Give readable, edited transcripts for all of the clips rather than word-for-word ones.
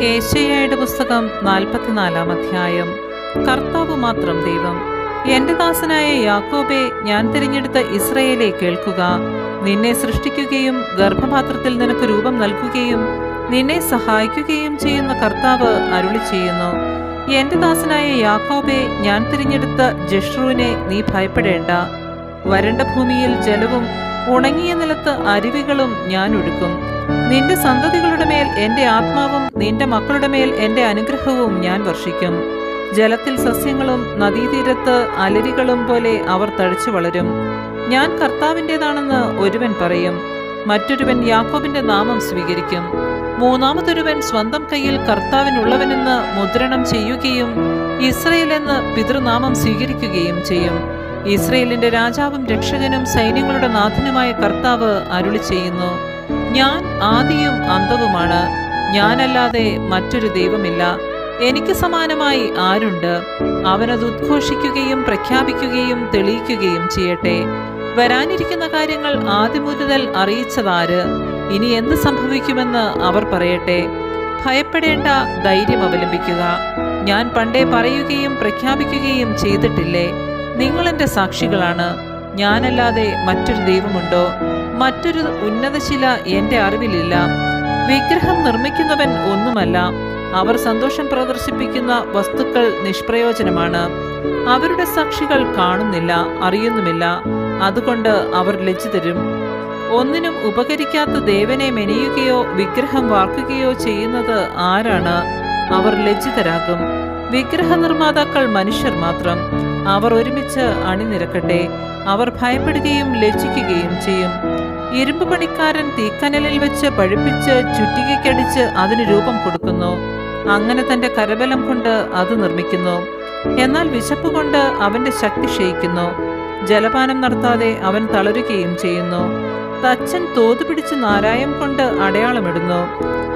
യേശയ്യായുടെ പുസ്തകം 44 അധ്യായം. കർത്താവ് മാത്രം ദൈവം. എന്റെ ദാസനായ യാക്കോബേ, ഞാൻ തിരഞ്ഞെടുത്ത ഇസ്രായേലേ, കേൾക്കുക. നിന്നെ സൃഷ്ടിക്കുകയും ഗർഭപാത്രത്തിൽ നിനക്ക് രൂപം നൽകുകയും നിന്നെ സഹായിക്കുകയും ചെയ്യുന്ന കർത്താവ് അരുളി ചെയ്യുന്നു. എന്റെ ദാസനായ യാക്കോബേ, ഞാൻ തിരഞ്ഞെടുത്ത ജഷ്റൂനെ, നീ ഭയപ്പെടേണ്ട. വരണ്ട ഭൂമിയിൽ ജലവും ഉണങ്ങിയ നിലത്ത് അരുവികളും ഞാൻ ഒഴുക്കും. നിന്റെ സന്തതികളുടെ മേൽ എന്റെ ആത്മാവും നിന്റെ മക്കളുടെ മേൽ എന്റെ അനുഗ്രഹവും ഞാൻ വർഷിക്കും. ജലത്തിൽ സസ്യങ്ങളും നദീതീരത്ത് അലരികളും പോലെ അവർ തഴച്ചു വളരും. ഞാൻ കർത്താവിൻ്റെതാണെന്ന് ഒരുവൻ പറയും, മറ്റൊരുവൻ യാക്കോബിന്റെ നാമം സ്വീകരിക്കും. മൂന്നാമതൊരുവൻ സ്വന്തം കയ്യിൽ കർത്താവിനുള്ളവനെന്ന് മുദ്രണം ചെയ്യുകയും ഇസ്രയേൽ എന്ന് പിതൃനാമം സ്വീകരിക്കുകയും ചെയ്യും. ഇസ്രയേലിന്റെ രാജാവും രക്ഷകനും സൈന്യങ്ങളുടെ നാഥനുമായ കർത്താവ് അരുളി ചെയ്യുന്നു, ഞാൻ ആദിയും അന്തവുമാണ്. ഞാനല്ലാതെ മറ്റൊരു ദൈവമില്ല. എനിക്ക് സമാനമായി ആരുണ്ട്? അവനത് ഉദ്ഘോഷിക്കുകയും പ്രഖ്യാപിക്കുകയും തെളിയിക്കുകയും ചെയ്യട്ടെ. വരാനിരിക്കുന്ന കാര്യങ്ങൾ ആദ്യം മുതൽ അറിയിച്ചതാര്? ഇനി എന്ത് സംഭവിക്കുമെന്ന് അവർ പറയട്ടെ. ഭയപ്പെടേണ്ട, ധൈര്യം അവലംബിക്കുക. ഞാൻ പണ്ടേ പറയുകയും പ്രഖ്യാപിക്കുകയും ചെയ്തിട്ടില്ലേ? നിങ്ങൾ എൻ്റെ സാക്ഷികളാണ്. ഞാനല്ലാതെ മറ്റൊരു ദൈവമുണ്ടോ? മറ്റൊരു ഉന്നതശില എൻ്റെ അറിവിലില്ല. വിഗ്രഹം നിർമ്മിക്കുന്നവൻ ഒന്നുമല്ല. അവർ സന്തോഷം പ്രദർശിപ്പിക്കുന്ന വസ്തുക്കൾ നിഷ്പ്രയോജനമാണ്. അവരുടെ സാക്ഷികൾ കാണുന്നില്ല, അറിയുന്നുമില്ല. അതുകൊണ്ട് അവർ ലജ്ജിതരും. ഒന്നിനും ഉപകരിക്കാത്ത ദേവനെ മെനയുകയോ വിഗ്രഹം വാർക്കുകയോ ചെയ്യുന്നത് ആരാണ്? അവർ ലജ്ജിതരാകും. വിഗ്രഹ നിർമ്മാതാക്കൾ മനുഷ്യർ മാത്രം. അവർ ഒരുമിച്ച് അണിനിരക്കട്ടെ. അവർ ഭയപ്പെടുകയും ലജ്ജിക്കുകയും ചെയ്യും. ഇരുമ്പ് പണിക്കാരൻ തീക്കനലിൽ വെച്ച് പഴുപ്പിച്ച് ചുറ്റികയ്ക്കടിച്ച് അതിന് രൂപം കൊടുക്കുന്നു. അങ്ങനെ തന്റെ കരബലം കൊണ്ട് അത് നിർമ്മിക്കുന്നു. എന്നാൽ വിശപ്പ് കൊണ്ട് അവന്റെ ശക്തി ക്ഷയിക്കുന്നു. ജലപാനം നടത്താതെ അവൻ തളരുകയും ചെയ്യുന്നു. തച്ചൻ തോതുപിടിച്ച് നാരായം കൊണ്ട് അടയാളമിടുന്നു.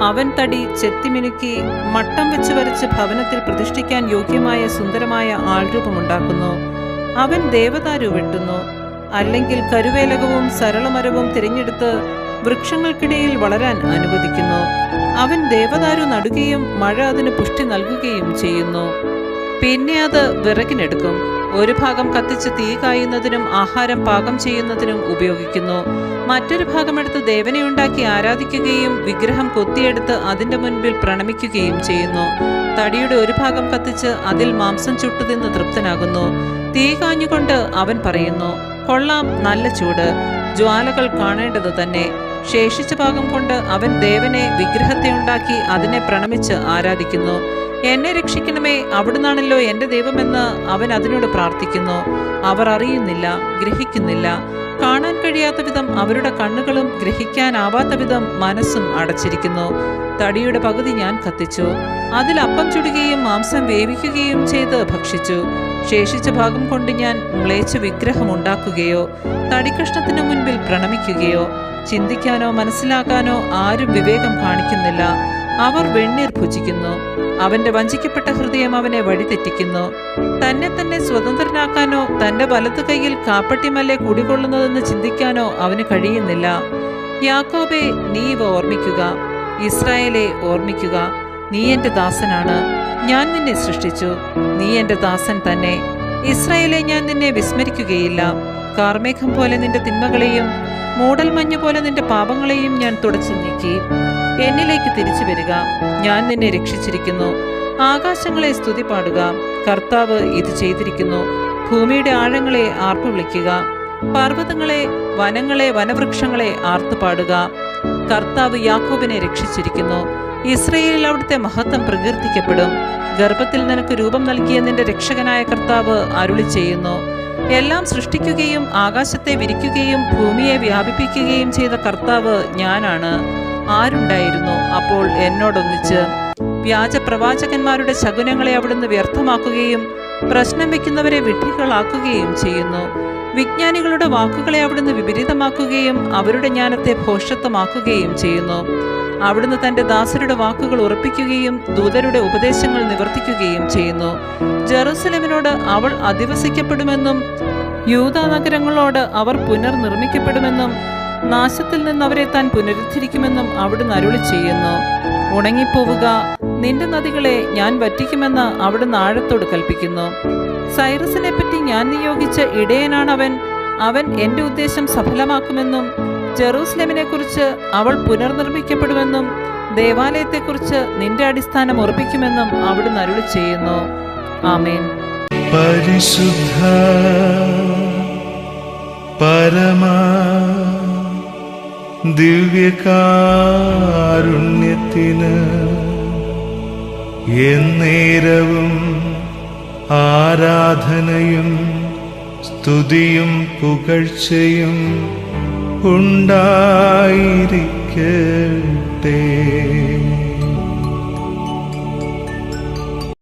അവൻ തടി ചെത്തിമിനുക്കി മട്ടം വെച്ച് വരച്ച് ഭവനത്തിൽ പ്രതിഷ്ഠിക്കാൻ യോഗ്യമായ സുന്ദരമായ ആൾരൂപമുണ്ടാക്കുന്നു. അവൻ ദേവദാരു വെട്ടുന്നു, അല്ലെങ്കിൽ കരുവേലകവും സരളമരവും തിരഞ്ഞെടുത്ത് വൃക്ഷങ്ങൾക്കിടയിൽ വളരാൻ അനുവദിക്കുന്നു. അവൻ ദേവദാരു നടുകയും മഴ അതിന് പുഷ്ടി നൽകുകയും ചെയ്യുന്നു. പിന്നെ അത് വിറകിനെടുക്കും. ഒരു ഭാഗം കത്തിച്ച് തീ കായുന്നതിനും ആഹാരം പാകം ചെയ്യുന്നതിനും ഉപയോഗിക്കുന്നു. മറ്റൊരു ഭാഗമെടുത്ത് ദേവനെ ഉണ്ടാക്കി ആരാധിക്കുകയും വിഗ്രഹം കൊത്തിയെടുത്ത് അതിന്റെ മുൻപിൽ പ്രണമിക്കുകയും ചെയ്യുന്നു. തടിയുടെ ഒരു ഭാഗം കത്തിച്ച് അതിൽ മാംസം ചുട്ടുതിന്ന് തൃപ്തനാകുന്നു. തീ കാഞ്ഞുകൊണ്ട് അവൻ പറയുന്നു, കൊള്ളാം, നല്ല ചൂട്, ജ്വാലകൾ കാണേണ്ടത് തന്നെ. ശേഷിച്ച ഭാഗം കൊണ്ട് അവൻ ദേവനെ വിഗ്രഹത്തെ ഉണ്ടാക്കി അതിനെ പ്രണമിച്ച് ആരാധിക്കുന്നു. എന്നെ രക്ഷിക്കണമേ, അവിടുന്നാണല്ലോ എൻ്റെ ദൈവമെന്ന് അവൻ അതിനോട് പ്രാർത്ഥിക്കുന്നു. അവർ അറിയുന്നില്ല, ഗ്രഹിക്കുന്നില്ല. കാണാൻ കഴിയാത്ത വിധം അവരുടെ കണ്ണുകളും ഗ്രഹിക്കാനാവാത്ത വിധം മനസ്സും അടച്ചിരിക്കുന്നു. തടിയുടെ പകുതി ഞാൻ കത്തിച്ചു, അതിൽ അപ്പം ചുടുകയും മാംസം വേവിക്കുകയും ചെയ്ത് ഭക്ഷിച്ചു. ശേഷിച്ച ഭാഗം കൊണ്ട് ഞാൻ മ്ലേച്ഛ വിഗ്രഹം ഉണ്ടാക്കുകയോ തടിക്കഷ്ണത്തിന് മുൻപിൽ പ്രണമിക്കുകയോ ചിന്തിക്കാനോ മനസ്സിലാക്കാനോ ആരും വിവേകം കാണിക്കുന്നില്ല. അവർ വെണ്ണീർ ഭുജിക്കുന്നു. അവന്റെ വഞ്ചിക്കപ്പെട്ട ഹൃദയം അവനെ വഴിതെറ്റിക്കുന്നു. തന്നെ തന്നെ സ്വതന്ത്രനാക്കാനോ തന്റെ വലതു കൈയിൽ കാപ്പട്ടിമല്ലേ കുടികൊള്ളുന്നതെന്ന് ചിന്തിക്കാനോ അവന് കഴിയുന്നില്ല. യാക്കോബേ, നീ ഇവ ഓർമ്മിക്കുക. ഇസ്രായേലെ ഓർമ്മിക്കുക. നീ എൻ്റെ ദാസനാണ്. ഞാൻ നിന്നെ സൃഷ്ടിച്ചു. നീ എൻ്റെ ദാസൻ തന്നെ. ഇസ്രായേലെ, ഞാൻ നിന്നെ വിസ്മരിക്കുകയില്ല. കാർമേഘം പോലെ നിന്റെ തിന്മകളെയും മൂടൽമഞ്ഞ് പോലെ നിന്റെ പാപങ്ങളെയും ഞാൻ തുടച്ചു നീക്കി. എന്നിലേക്ക് തിരിച്ചു വരിക. ഞാൻ നിന്നെ രക്ഷിച്ചിരിക്കുന്നു. ആകാശങ്ങളെ സ്തുതി പാടുക. കർത്താവ് ഇത് ചെയ്തിരിക്കുന്നു. ഭൂമിയുടെ ആഴങ്ങളെ ആർപ്പു വിളിക്കുക. പർവ്വതങ്ങളെ, വനങ്ങളെ, വനവൃക്ഷങ്ങളെ ആർത്തുപാടുക. കർത്താവ് യാക്കോബിനെ രക്ഷിച്ചിരിക്കുന്നു. ഇസ്രയേലിൽ അവിടുത്തെ മഹത്വം പ്രകീർത്തിക്കപ്പെടും. ഗർഭത്തിൽ നിനക്ക് രൂപം നൽകിയ നിന്റെ രക്ഷകനായ കർത്താവ് അരുളി ചെയ്യുന്നു. എല്ലാം സൃഷ്ടിക്കുകയും ആകാശത്തെ വിരിക്കുകയും ഭൂമിയെ വ്യാപിപ്പിക്കുകയും ചെയ്ത കർത്താവ് ഞാനാണ്. ആരുണ്ടായിരുന്നു അപ്പോൾ എന്നോടൊന്നിച്ച്? വ്യാജ പ്രവാചകന്മാരുടെ ശകുനങ്ങളെ അവിടുന്ന് വ്യർത്ഥമാക്കുകയും പ്രശ്നം വെക്കുന്നവരെ വിഡ്ഢികളാക്കുകയും ചെയ്യുന്നു. വിജ്ഞാനികളുടെ വാക്കുകളെ അവിടുന്ന് വിപരീതമാക്കുകയും അവരുടെ ജ്ഞാനത്തെ ഭോഷത്വമാക്കുകയും ചെയ്യുന്നു. അവിടുന്ന് തന്റെ ദാസരുടെ വാക്കുകൾ ഉറപ്പിക്കുകയും ദൂതരുടെ ഉപദേശങ്ങൾ നിവർത്തിക്കുകയും ചെയ്യുന്നു. ജെറുസലേമിനോട് അവൾ അധിവസിക്കപ്പെടുമെന്നും യൂദാ നഗരങ്ങളോട് അവർ പുനർനിർമ്മിക്കപ്പെടുമെന്നും നാശത്തിൽ നിന്ന് അവരെ താൻ പുനരുദ്ധരിക്കുമെന്നും അവിടുന്ന് അരുളി ചെയ്യുന്നു. ഉണങ്ങിപ്പോവുക, നിന്റെ നദികളെ ഞാൻ വറ്റിക്കുമെന്ന് അവിടുന്ന് ആഴത്തോട് കൽപ്പിക്കുന്നു. സൈറസിനെ പറ്റി ഞാൻ നിയോഗിച്ച ഇടയനാണവൻ. അവൻ എൻ്റെ ഉദ്ദേശം സഫലമാക്കുമെന്നും ജെറൂസലേമിനെ കുറിച്ച് അവൾ പുനർനിർമ്മിക്കപ്പെടുമെന്നും ദേവാലയത്തെക്കുറിച്ച് നിന്റെ അടിസ്ഥാനം ഉറപ്പിക്കുമെന്നും അവിടുന്ന് അരുളി ചെയ്യുന്നു. ആമേൻ. പരിശുദ്ധ പരമ ദിവ്യകാരുണ്യത്തിന് എന്നേരവും ആരാധനയും സ്തുതിയും പുകഴ്ചയും ഉണ്ടായിരിക്കട്ടെ.